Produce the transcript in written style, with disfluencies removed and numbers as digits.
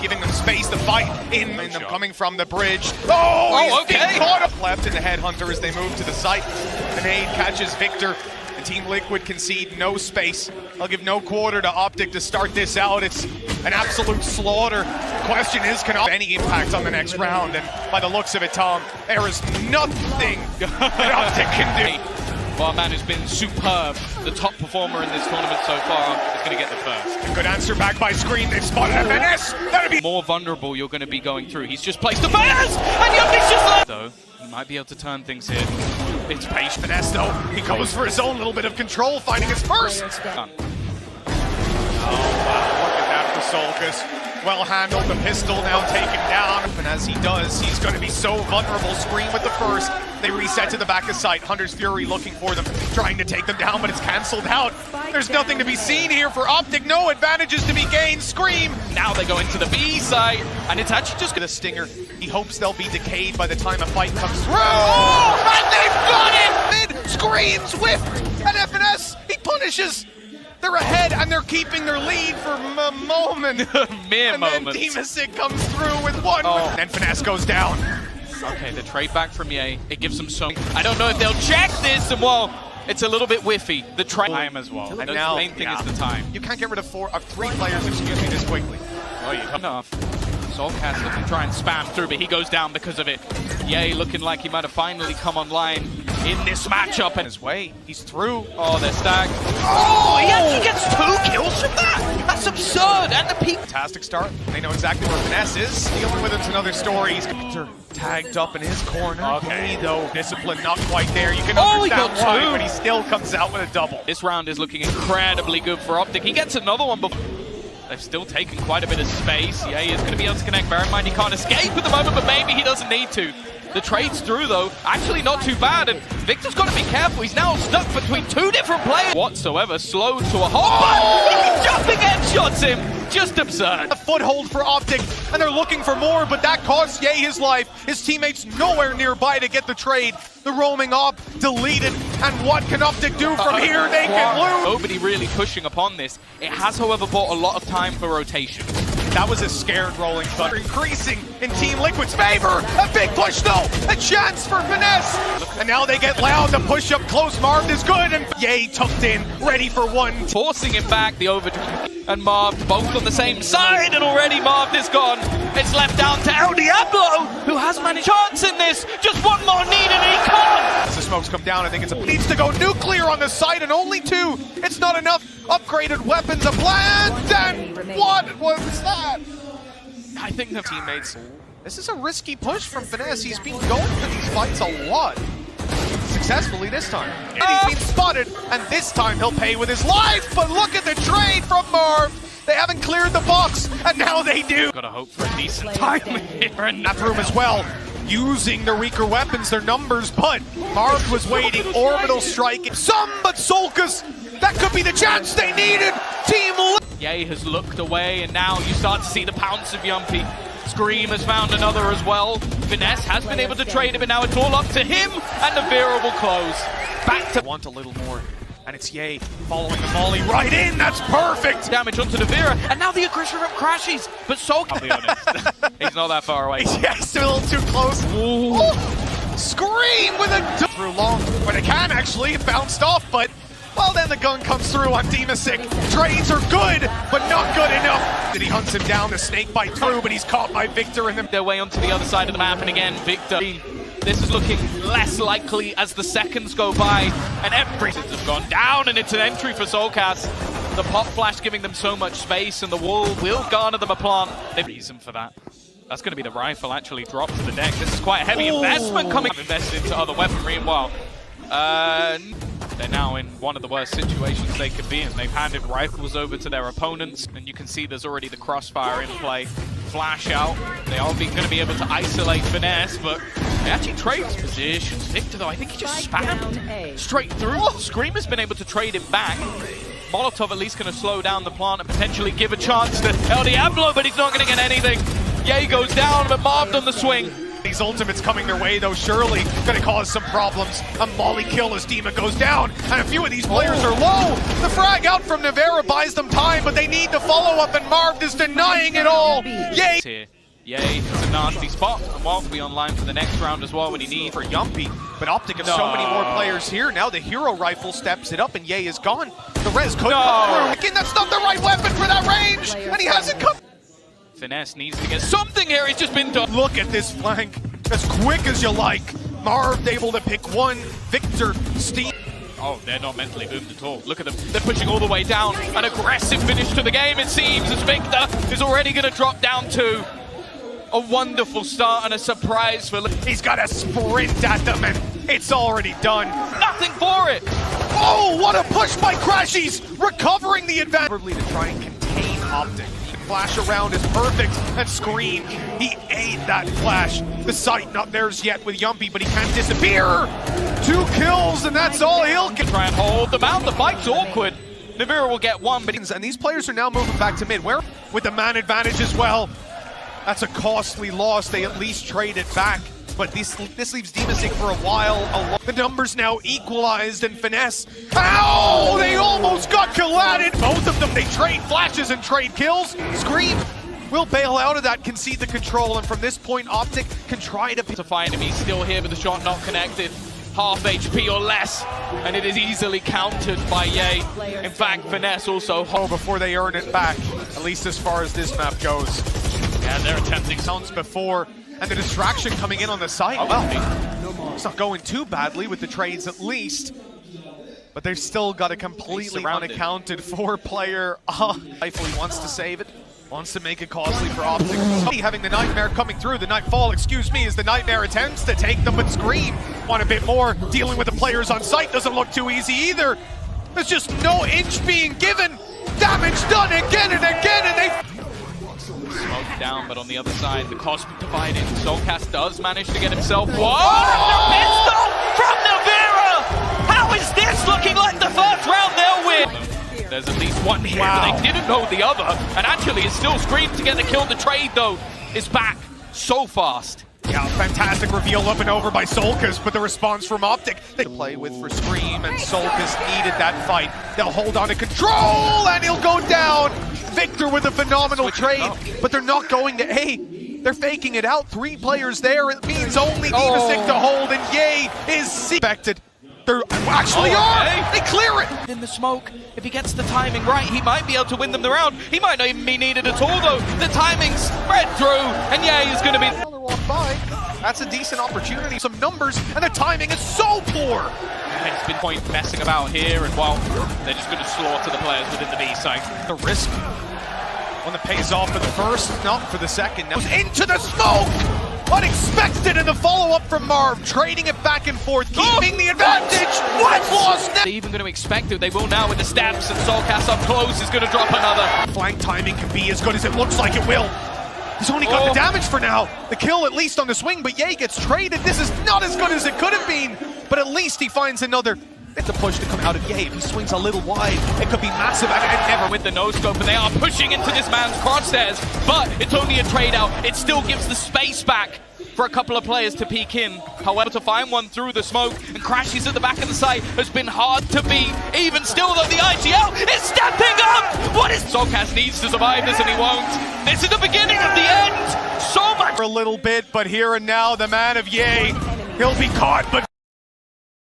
giving them space to fight in them coming from the bridge. Oh, he's being caught up left in the headhunter as they move to the site. The nade catches Victor. And Team Liquid concede no space. They'll give no quarter to Optic to start this out. It's an absolute slaughter. The question is, can any impact on the next round? And by the looks of it, Tom, there is nothing that Optic can do. Well, man has been superb. The top performer in this tournament so far is going to get the first. A good answer back by Scream. They've spotted FNS. That'll be more vulnerable you're going to be going through. He's just placed the banners, and Yumby's just like... So, he might be able to turn things here. It's patient. FNS, though, he goes for his own little bit of control, finding his first. Done. Oh, wow, look at that for Solkus. Well handled, the pistol now taken down. And as he does, he's going to be so vulnerable. Scream with the first. They reset to the back of sight. Hunter's Fury looking for them, trying to take them down, but it's cancelled out. There's nothing to be seen here for Optic. No advantages to be gained. Scream. Now they go into the B side, and it's actually just the Stinger. He hopes they'll be decayed by the time a fight comes through. Oh, and they've got it! Mid Screams whiffed, and FNS, he punishes. They're ahead, and they're keeping their lead for a moment. Mere and moments. Then Demasig comes through with one. Oh. And Finesse goes down. Okay, the trade back from Ye. It gives them some... I don't know if they'll check this, and well, it's a little bit whiffy. The time as well. And now, the main thing is the time. You can't get rid of three players, excuse me, this quickly. Oh, you enough. Soulcast looking to try and spam through, but he goes down because of it. Ye looking like he might have finally come online in this matchup. And his way, he's through. Oh, they're stacked. Oh, he actually gets 2 kills from that. That's absurd. And the peak. Fantastic start. They know exactly where Finesse is. Dealing with it's another story. He's tagged up in his corner. Okay, though, discipline not quite there. You can understand why, but he still comes out with a double. This round is looking incredibly good for Optic. He gets another one before. They've still taken quite a bit of space. Yeah, he is going to be able to connect. Bear in mind, he can't escape at the moment, but maybe he doesn't need to. The trade's through, though. Actually not too bad, and Victor's got to be careful. He's now stuck between 2 different players. Whatsoever, slowed to a halt. Oh! Jumping headshots him. Just absurd. A foothold for Optic, and they're looking for more, but that costs Ye his life. His teammates nowhere nearby to get the trade. The roaming op deleted, and what can Optic do from here? They can lose. Nobody really pushing upon this. It has, however, bought a lot of time for rotation. That was a scared Rolling Thunder. Increasing in Team Liquid's favor. A big push, though. A chance for Finesse. And now they get loud. The push up close. Marved is good, and Ye tucked in, ready for one. Forcing him back, the overdrive. And Marved both on the same side, and already Marved is gone. It's left down to El Diablo, who has managed chance in this. Just one more needed, and he can't. As the smokes come down, I think it's needs to go nuclear on the site, and only 2. It's not enough. Upgraded weapons a plant, and what was that? I think the teammates. This is a risky push from Finesse. He's been going for these fights a lot. Successfully this time. And he's been spotted, and this time he'll pay with his life. But look at the trade from Marv. They haven't cleared the box, and now they do. Gotta hope for a decent time here in that room as well. Using the weaker weapons, their numbers, but Marv was waiting. Orbital strike. Some, but Solkus. That could be the chance they needed. Team Ye has looked away, and now you start to see the pounce of Yumpy. Scream has found another as well. Finesse has been able to trade it, but now it's all up to him, and the Vera will close. Back to want a little more, and it's Ye following the volley right in. That's perfect. Damage onto the Vera, and now the aggression from crashes. But I'll be honest, he's not that far away. Yeah, he's still a little too close. Oh, Scream with a through long, but it can actually. It bounced off, but. Well, then the gun comes through on Demasig. Trades are good, but not good enough. He hunts him down, the snake bite through, but he's caught by Victor and their way onto the other side of the map. And again, Victor. This is looking less likely as the seconds go by, and everything has gone down, and it's an entry for Soulcast. The pop flash giving them so much space, and the wall will garner them a plant. There's reason for that. That's going to be the rifle actually dropped to the deck. This is quite a heavy investment coming. Invested into other weaponry, and well, they're now in one of the worst situations they could be in. They've handed rifles over to their opponents, and you can see there's already the crossfire in play. Flash out. They are going to be able to isolate Finesse, but they actually trade positions. Victor, though, I think he just spammed straight through. Scream has been able to trade him back. Molotov at least going to slow down the plant and potentially give a chance to El Diablo, but he's not going to get anything. Ye goes down, but Marved on the swing. These ultimates coming their way though, surely gonna cause some problems. A molly kill as Dima goes down, and a few of these players are low. The frag out from Navera buys them time, but they need to follow up, and Marv is denying it all. Yay! Here. Yay, it's a nasty spot, and Wild will be online for the next round as well when he needs. For Yumpy, but Optic have so many more players here. Now the hero rifle steps it up, and Yay is gone. The res could come through. Again, that's not the right weapon for that range, and he hasn't come. Finesse needs to get something here. He's just been done. Look at this flank, as quick as you like. Marv able to pick one. Victor, Steve. Oh, they're not mentally doomed at all. Look at them. They're pushing all the way down. An aggressive finish to the game, it seems, as Victor is already going to drop down to a wonderful start and a surprise for... He's got to sprint at them, and it's already done. Nothing for it. Oh, what a push by Crashies, recovering the advantage. To try and contain Optic. Flash around is perfect, and Scream, he ate that flash. The sight not theirs yet with Yumpy, but he can't disappear. 2 kills, and that's all he'll get. Try and hold them out. The fight's awkward. Navira will get one, but... And these players are now moving back to mid, where with the man advantage as well. That's a costly loss. They at least trade it back. But this leaves Demasig for a while. The numbers now equalized, and Finesse. Ow! They almost got collided. Both of them, they trade flashes and trade kills. Scream will bail out of that, concede the control, and from this point, Optic can try to find him. He's still here, but the shot not connected. Half HP or less, and it is easily countered by Yay. In fact, Finesse also before they earn it back, at least as far as this map goes. Yeah, they're attempting sounds before, and the distraction coming in on the side. Well, it's not going too badly with the trades at least, but they've still got a completely unaccounted for player. Rifle, he wants to save it, wants to make it costly for Optic. Having the Nightmare coming through, the Nightfall, excuse me, as the Nightmare attempts to take them, but Scream want a bit more. Dealing with the players on site doesn't look too easy either. There's just no inch being given. Damage done again and again, and they... Smoke down, but on the other side, the cosmic divided. Soulcast does manage to get himself one. Oh! Pistol from Navira! How is this looking like the first round they'll win? There's at least one here, but they didn't know the other. And actually, it's still Scream to get the kill. The trade, though, is back so fast. Yeah, fantastic reveal up and over by Solkas, but the response from Optic they play with for Scream, and Solkas needed that fight. They'll hold on to control, and he'll go down. Victor with a phenomenal trade, but they're not going to A. They're faking it out. 3 players there. It means only Demasig to hold, and Yay is expected. They actually are! They clear it! In the smoke, if he gets the timing right, he might be able to win them the round. He might not even be needed at all, though. The timing's spread through, and Yay is going to be... That's a decent opportunity. Some numbers, and the timing is so poor! It's been point messing about here, and well, they're just going to slaughter the players within the B site. The risk, one that pays off for the first, not for the second. Now into the smoke! Unexpected in the follow-up from Marv, trading it back and forth, keeping the advantage. What? Lost. They're even going to expect it. They will now with the stabs, and Soulcast up close is going to drop another. Flank timing can be as good as it looks like it will. He's only got the damage for now. The kill at least on the swing, but Yay gets traded. This is not as good as it could have been, but at least he finds another. It's a push to come out of Yay. If he swings a little wide, it could be massive. And never with the no-scope, and they are pushing into this man's crosshairs, but it's only a trade out. It still gives the space back for a couple of players to peek in. However, to find one through the smoke and Crashies at the back of the site has been hard to beat. Even still, though, the IGL is stepping up! What is... Soulcast needs to survive this, and he won't. This is the beginning of the end! So much... For a little bit, but here and now, the man of Yay, he'll be caught, but...